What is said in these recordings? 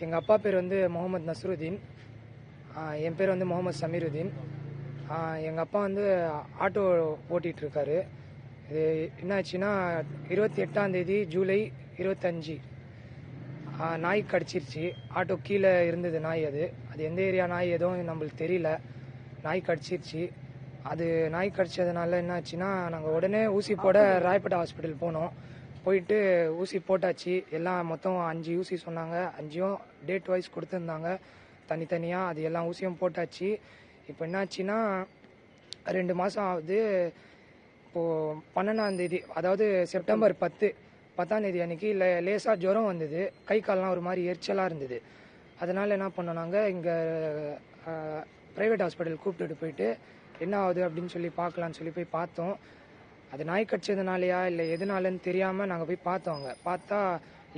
எங்கள் அப்பா பேர் வந்து முகமது நஸ்ருதீன். என் பேர் வந்து முகமது சமீருதீன். எங்கள் அப்பா வந்து ஆட்டோ ஓட்டிகிட்ருக்காரு. இது என்னாச்சுன்னா 28 ஜூலை 25 நாய் கடிச்சிருச்சு. ஆட்டோ கீழே இருந்தது நாய். அது எந்த ஏரியா நாய் எதுவும் நம்மளுக்கு தெரியல. நாய் கடிச்சிருச்சு. அது நாய் கடிச்சதுனால என்னாச்சுன்னா நாங்கள் உடனே ஊசி போட ராயப்பேட்டை ஹாஸ்பிட்டல் போனோம். போயிட்டு ஊசி போட்டாச்சு. எல்லாம் மொத்தம் 5 ஊசி சொன்னாங்க. 5ம் டேட் வைஸ் கொடுத்துருந்தாங்க தனித்தனியாக. அது எல்லா ஊசியும் போட்டாச்சு. இப்போ என்னாச்சுன்னா 2 மாதம் ஆகுது. இப்போது 12ஆம், அதாவது செப்டம்பர் 10ஆம் தேதி அன்னைக்கு லேசாக ஜுரம் வந்தது. கை கால்லாம் ஒரு மாதிரி எரிச்சலாக இருந்தது. அதனால் என்ன பண்ணோம், நாங்கள் இங்கே ப்ரைவேட் ஹாஸ்பிட்டல் கூப்பிட்டுட்டு போயிட்டு என்ன ஆகுது அப்படின்னு சொல்லி பார்க்கலான்னு சொல்லி போய் பார்த்தோம். அது நாய் கடிச்சதுனாலையா இல்லை எதுனாலன்னு தெரியாமல் நாங்கள் போய் பார்த்தோம். அங்கே பார்த்தா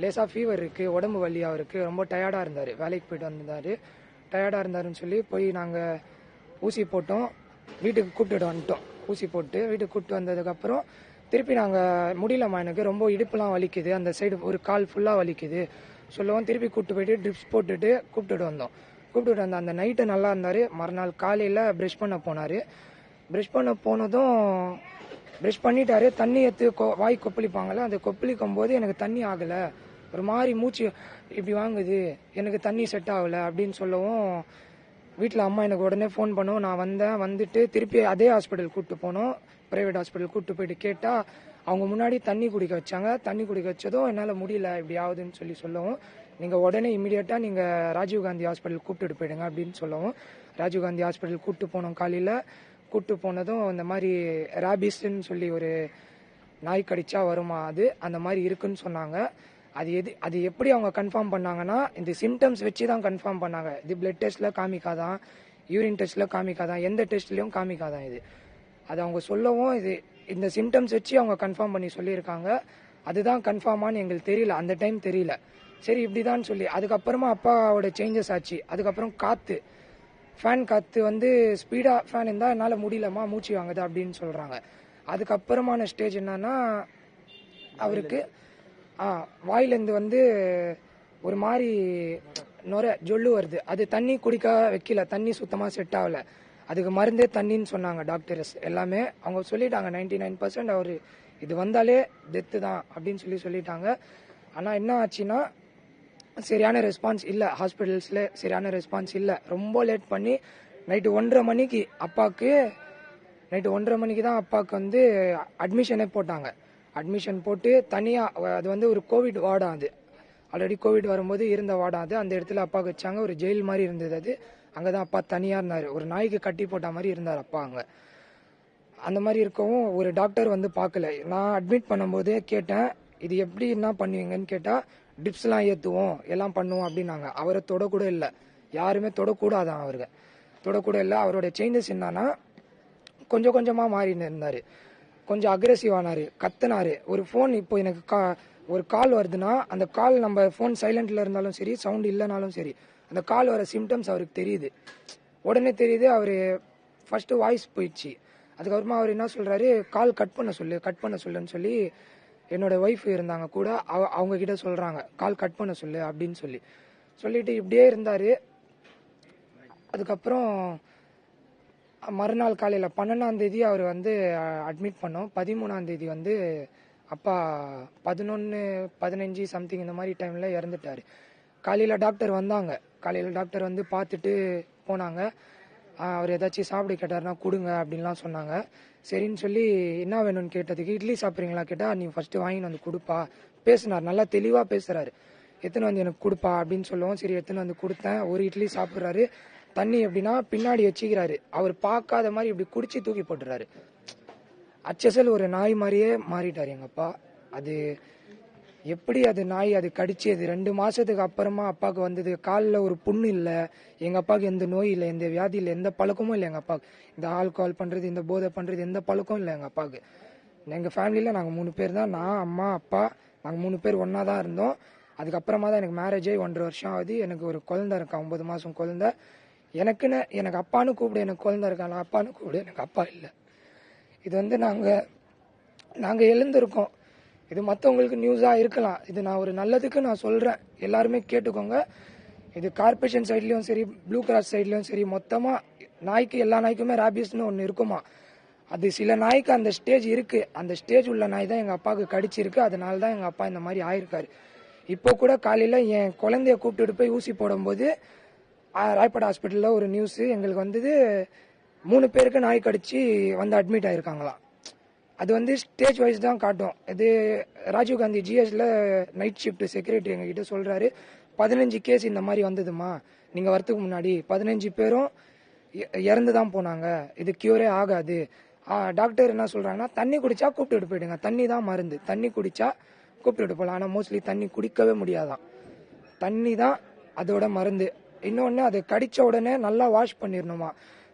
லேசாக ஃபீவர் இருக்குது, உடம்பு வலியாக இருக்குது, ரொம்ப டயர்டாக இருந்தார். வேலைக்கு போயிட்டு வந்திருந்தார், டயர்டாக இருந்தாருன்னு சொல்லி போய் நாங்கள் ஊசி போட்டோம். வீட்டுக்கு கூப்பிட்டுட்டு வந்துட்டோம். ஊசி போட்டு வீட்டுக்கு கூப்பிட்டு வந்ததுக்கப்புறம் திருப்பி நாங்கள் முடியலம்மா, எனக்கு ரொம்ப இடுப்புலாம் வலிக்குது, அந்த சைடு ஒரு கால் ஃபுல்லாக வலிக்குது சொல்லவும் திருப்பி கூப்பிட்டு போயிட்டு ட்ரிப்ஸ் போட்டுட்டு கூப்பிட்டுட்டு வந்தோம். கூப்பிட்டுட்டு வந்தோம். அந்த நைட்டு நல்லா இருந்தார். மறுநாள் காலையில் ப்ரஷ் பண்ண போனார். ப்ரஷ் பண்ண போனதும் ப்ரஷ் பண்ணிட்டாரு. தண்ணி எடுத்து வாய் கொப்பளிப்பாங்கள்ல, அந்த கொப்பளிக்கும் போது எனக்கு தண்ணி ஆகலை, ஒரு மாதிரி மூச்சு இப்படி வாங்குது, எனக்கு தண்ணி செட் ஆகலை அப்படின்னு சொல்லவும் வீட்டில் அம்மா எனக்கு உடனே ஃபோன் பண்ணவும் நான் வந்துட்டு திருப்பி அதே ஹாஸ்பிட்டல் கூப்பிட்டு போனோம். ப்ரைவேட் ஹாஸ்பிட்டல் கூப்பிட்டு போயிட்டு கேட்டால் அவங்க முன்னாடி தண்ணி குடிக்க வச்சாங்க. தண்ணி குடிக்க வச்சதும் என்னால் முடியல, இப்படி ஆகுதுன்னு சொல்லவும் நீங்கள் உடனே இமீடியட்டாக நீங்கள் ராஜீவ்காந்தி ஹாஸ்பிட்டல் கூப்பிட்டுட்டு போயிடுங்க அப்படின்னு சொல்லவும் ராஜீவ்காந்தி ஹாஸ்பிட்டல் கூப்பிட்டு போனோம். காலையில் கூப்பிட்டு போனதும் இந்த மாதிரி ரேபிஸ்ன்னு சொல்லி ஒரு நாய் கடிச்சா வருமா, அந்த மாதிரி இருக்குன்னு சொன்னாங்க. அது எப்படி அவங்க கன்ஃபார்ம் பண்ணாங்கன்னா, இந்த சிம்டம்ஸ் வச்சு தான் கன்ஃபார்ம் பண்ணாங்க. இது பிளட் டெஸ்ட்டில் காமிக்காதான், யூரின் டெஸ்ட்டில் காமிக்காதான், எந்த டெஸ்ட்லேயும் காமிக்காதான். அது அவங்க சொல்லவும் இந்த சிம்டம்ஸ் வச்சு அவங்க கன்ஃபார்ம் பண்ணி சொல்லியிருக்காங்க. அதுதான் கன்ஃபார்மான்னு எங்களுக்கு தெரியல, அந்த டைம் தெரியல. சரி இப்படிதான் சொல்லி அதுக்கப்புறமா அப்பாவோட சேஞ்சஸ் ஆச்சு. அதுக்கப்புறம் ஃபேன் காற்று வந்து ஸ்பீடாக ஃபேன் இருந்தால் என்னால் முடியலம்மா, மூச்சு வாங்குது அப்படின்னு சொல்கிறாங்க. அதுக்கப்புறமான ஸ்டேஜ் என்னன்னா, அவருக்கு வாயிலேருந்து வந்து ஒரு மாதிரி ஜொல்லு வருது. அது தண்ணி குடிக்க வைக்கல, தண்ணி சுத்தமாக செட் ஆகலை. அதுக்கு மருந்தே தண்ணின்னு சொன்னாங்க டாக்டர்ஸ் எல்லாமே. அவங்க சொல்லிட்டாங்க 99% அவர் இது வந்தாலே டெத்து தான் அப்படின்னு சொல்லிட்டாங்க. ஆனால் என்ன ஆச்சுன்னா, சரியான ரெஸ்பான்ஸ் இல்லை, ஹாஸ்பிட்டல்ஸில் சரியான ரெஸ்பான்ஸ் இல்லை. ரொம்ப லேட் பண்ணி நைட்டு 1:30 மணிக்கு தான் அப்பாவுக்கு வந்து அட்மிஷனே போட்டாங்க. அட்மிஷன் போட்டு தனியாக, அது வந்து ஒரு கோவிட் வார்டாக, அது ஆல்ரெடி கோவிட் வரும்போது இருந்த வார்டாக, அந்த இடத்துல அப்பாவுக்கு வச்சாங்க. ஒரு ஜெயில் மாதிரி இருந்தது அது. அங்கே தான் அப்பா தனியாக இருந்தார். ஒரு நாய்க்கு கட்டி போட்ட மாதிரி இருந்தார் அப்பா அங்கே. அந்த மாதிரி இருக்கவும் ஒரு டாக்டர் வந்து பார்க்கல. நான் அட்மிட் பண்ணும்போதே கேட்டேன், இது எப்படி என்ன பண்ணுவீங்கன்னு கேட்டால், டிப்ஸ்லாம் ஏற்றுவோம், எல்லாம் பண்ணுவோம் அப்படின்னாங்க. அவரை தொடக்கூட இல்லை, யாருமே தொடக்கூடாதான், அவருக்கு தொடக்கூட இல்லை. அவரோட சேஞ்சஸ் என்னன்னா, கொஞ்சம் கொஞ்சமாக மாறின்னு இருந்தார், கொஞ்சம் அக்ரெசிவ் ஆனார், கத்துனார். ஒரு ஃபோன் இப்போ எனக்கு ஒரு கால் வருதுன்னா, அந்த கால் நம்ம ஃபோன் சைலண்டில் இருந்தாலும் சரி, சவுண்ட் இல்லைனாலும் சரி, அந்த கால் வர சிம்டம்ஸ் அவருக்கு தெரியுது, உடனே தெரியுது. அவர் ஃபர்ஸ்ட் வாய்ஸ் போயிடுச்சு. அதுக்கப்புறமா அவர் என்ன சொல்கிறாரு, கால் கட் பண்ண சொல்லுன்னு சொல்லி என்னோட ஒய்ஃப் இருந்தாங்க கூட, அவங்க கிட்ட சொல்கிறாங்க, கால் கட் பண்ண சொல்லு அப்படின்னு சொல்லிட்டு இப்படியே இருந்தார். அதுக்கப்புறம் மறுநாள் காலையில் 12ஆம் தேதி அவர் வந்து அட்மிட் பண்ணோம். 13ஆம் தேதி வந்து அப்பா 11-15 சம்திங் இந்த மாதிரி டைமில் இறந்துட்டார். காலையில் டாக்டர் வந்தாங்க. காலையில் டாக்டர் வந்து பார்த்துட்டு போனாங்க. அவர் ஏதாச்சும் சாப்பிட கேட்டார்னா கொடுங்க அப்படின்லாம் சொன்னாங்க. சரின்னு சொல்லி என்ன வேணும்னு கேட்டதுக்கு, இட்லி சாப்பிட்றீங்களா கேட்டால், நீ ஃபஸ்ட்டு வாங்கின்னு வந்து கொடுப்பா. பேசினார், நல்லா தெளிவாக பேசுகிறாரு. எத்தனை வந்து எனக்கு கொடுப்பா அப்படின்னு சொல்லவும் சரி எத்தனை வந்து கொடுத்தேன். ஒரு இட்லி சாப்பிட்றாரு. தண்ணி எப்படின்னா பின்னாடி வச்சுக்கிறாரு. அவர் பார்க்காத மாதிரி இப்படி குடிச்சு தூக்கி போட்டுறாரு. அச்சசல் ஒரு நாய் மாதிரியே மாறிட்டார் எங்கள் அப்பா. அது எப்படி அது நாய் அது கடிச்சு, அது 2 மாதத்துக்கு அப்புறமா அப்பாவுக்கு வந்தது. காலில் ஒரு புண்ணு இல்லை, எங்கள் அப்பாவுக்கு எந்த நோய் இல்லை, எந்த வியாதி இல்லை, எந்த பழக்கமும் இல்லை எங்கள் அப்பாவுக்கு. இந்த ஆல்கஹால் பண்ணுறது, இந்த போதை பண்ணுறது, எந்த பழக்கம் இல்லை எங்கள் அப்பாவுக்கு. எங்கள் ஃபேமிலியில் நாங்கள் 3 பேர் தான், நான், அம்மா, அப்பா. நாங்கள் 3 பேர் ஒன்றா தான் இருந்தோம். அதுக்கப்புறமா தான் எனக்கு மேரேஜ் ஆகி 1.5 வருஷம் ஆகுது. எனக்கு ஒரு குழந்தை இருக்கா, 9 மாதம் குழந்தை. எனக்கு அப்பான்னு கூப்பிடு, எனக்கு குழந்தை இருக்கா, நான் அப்பான்னு கூப்பிடு, எனக்கு அப்பா இல்லை. இது வந்து நாங்கள் எழுந்திருக்கோம். இது மற்றவங்களுக்கு நியூஸாக இருக்கலாம். இது நான் ஒரு நல்லதுக்கு நான் சொல்கிறேன், எல்லாருமே கேட்டுக்கோங்க. இது கார்பரேஷன் சைட்லயும் சரி, ப்ளூ கிராஸ் சைட்லயும் சரி, மொத்தமா நாய்க்கு எல்லா நாய்க்குமே ரேபிஸ்னு ஒன்று இருக்குமா. அது சில நாய்க்கு அந்த ஸ்டேஜ் இருக்கு. அந்த ஸ்டேஜ் உள்ள நாய் தான் எங்க அப்பாவுக்கு கடிச்சிருக்கு. அதனால தான் எங்க அப்பா இந்த மாதிரி ஆயிருக்காரு. இப்போ கூட காலையில என் குழந்தைய கூப்பிட்டு போய் ஊசி போடும்போது ராயப்பேட்டை ஹாஸ்பிட்டல்ல ஒரு நியூஸ் எங்களுக்கு வந்தது, 3 பேருக்கு நாய் கடிச்சு வந்து அட்மிட் ஆயிருக்காங்களாம். அது ஸ்டேஜ் வைஸ் தான் காட்டும். இது ராஜீவ்காந்தி ஜிஎஸ்ல நைட் ஷிஃப்ட் செக்ரட்டரி எங்ககிட்ட சொல்றாரு, 15 கேஸ் இந்த மாதிரி வந்ததுமா, நீங்க வரத்துக்கு முன்னாடி 15 பேரும் இறந்து தான் போனாங்க, இது கியூரே ஆகாது. டாக்டர் என்ன சொல்றாங்கன்னா, தண்ணி குடிச்சா கூப்பிட்டு போயிடுங்க, தண்ணி தான் மருந்து, தண்ணி குடிச்சா கூப்பிட்டு போகலாம். ஆனால் மோஸ்ட்லி தண்ணி குடிக்கவே முடியாதான், தண்ணி தான் அதோட மருந்து. இன்னொன்று, அது கடிச்ச உடனே நல்லா வாஷ் பண்ணிடணுமா,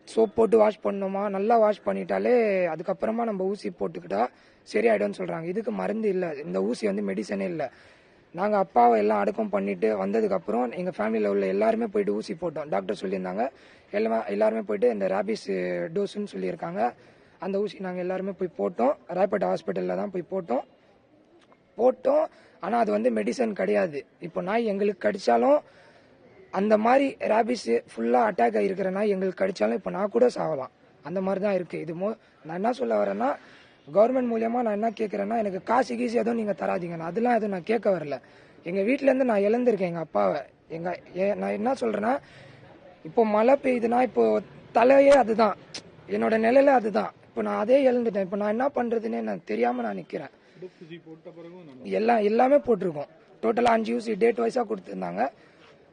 சோப் போட்டு வாஷ் பண்ணணுமா. நல்லா வாஷ் பண்ணிட்டாலே அதுக்கப்புறமா நம்ம ஊசி போட்டுக்கிட்டா சரியாயிடும்னு சொல்றாங்க. இதுக்கு மருந்து இல்லை, இந்த ஊசி மெடிசனே இல்லை. நாங்கள் அப்பாவை எல்லாம் அடக்கம் பண்ணிட்டு வந்ததுக்கப்புறம் எங்கள் ஃபேமிலியில் உள்ள எல்லாருமே போயிட்டு ஊசி போட்டோம். டாக்டர் சொல்லியிருந்தாங்க எல்லாருமே போயிட்டு இந்த ரேபிஸ் டோஸ்ன்னு சொல்லியிருக்காங்க. அந்த ஊசி நாங்கள் எல்லாருமே போய் போட்டோம். ராயப்பேட்டை ஹாஸ்பிட்டலில் தான் போய் போட்டோம். ஆனால் அது மெடிசன் கிடையாது. இப்போ நாய் எங்களுக்கு கடிச்சாலும் அந்த மாதிரி ரேபிஸ் ஃபுல்லாக அட்டாக் ஆகிருக்கிற நாய் எங்களுக்கு கடிச்சாலும் இப்போ நான் கூட சாகலாம். அந்த மாதிரி தான் இருக்குது. நான் என்ன சொல்ல வரேன்னா, கவர்மெண்ட் மூலியமாக நான் என்ன கேட்குறேன்னா, எனக்கு காசு கீசு எதுவும் நீங்கள் தராதீங்க. அதெல்லாம் எதுவும் நான் கேட்க வரல. எங்கள் வீட்டிலேருந்து நான் இழந்திருக்கேன் எங்கள் அப்பாவை. நான் என்ன சொல்கிறேன்னா, இப்போ மழை பெய்யுதுன்னா இப்போ தலையே அதுதான், என்னோட நிலையில அதுதான். இப்போ நான் அதே இழந்துட்டேன். இப்போ நான் என்ன பண்ணுறதுன்னே நான் தெரியாமல் நான் நிற்கிறேன். எல்லாமே போட்டிருக்கோம். டோட்டலாக 5 ஊசி டேட் வைஸாக கொடுத்துருந்தாங்க.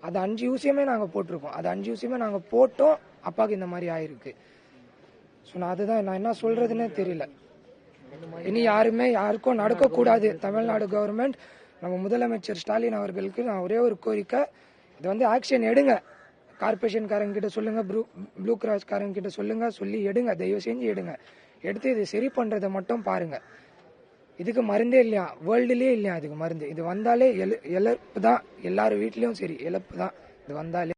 அது 5 ஊசியுமே நாங்கள் போட்டிருக்கோம். அது 5 ஊசியுமே நாங்கள் போட்டோம். அப்பாவுக்கு இந்த மாதிரி ஆயிருக்கு. ஸோ நான் என்ன சொல்றதுன்னே தெரியல. இனி யாருக்கும் நடக்கக்கூடாது. தமிழ்நாடு கவர்மெண்ட், நம்ம முதலமைச்சர் ஸ்டாலின் அவர்களுக்கு நான் ஒரே ஒரு கோரிக்கை, இது ஆக்ஷன் எடுங்க. கார்பரேஷன் காரங்க கிட்ட சொல்லுங்க, ப்ளூ கிராஸ் காரங்க கிட்ட சொல்லி எடுங்க, தயவு செஞ்சு எடுங்க. எடுத்து இதை சரி பண்றதை மட்டும் பாருங்க. இதுக்கு மருந்தே இல்லையா, வேர்ல்டுலயே இல்லையா இதுக்கு மருந்து. இது வந்தாலே இழப்பு தான், எல்லாரும் வீட்லயும் சரி இழப்பு தான் இது வந்தாலே.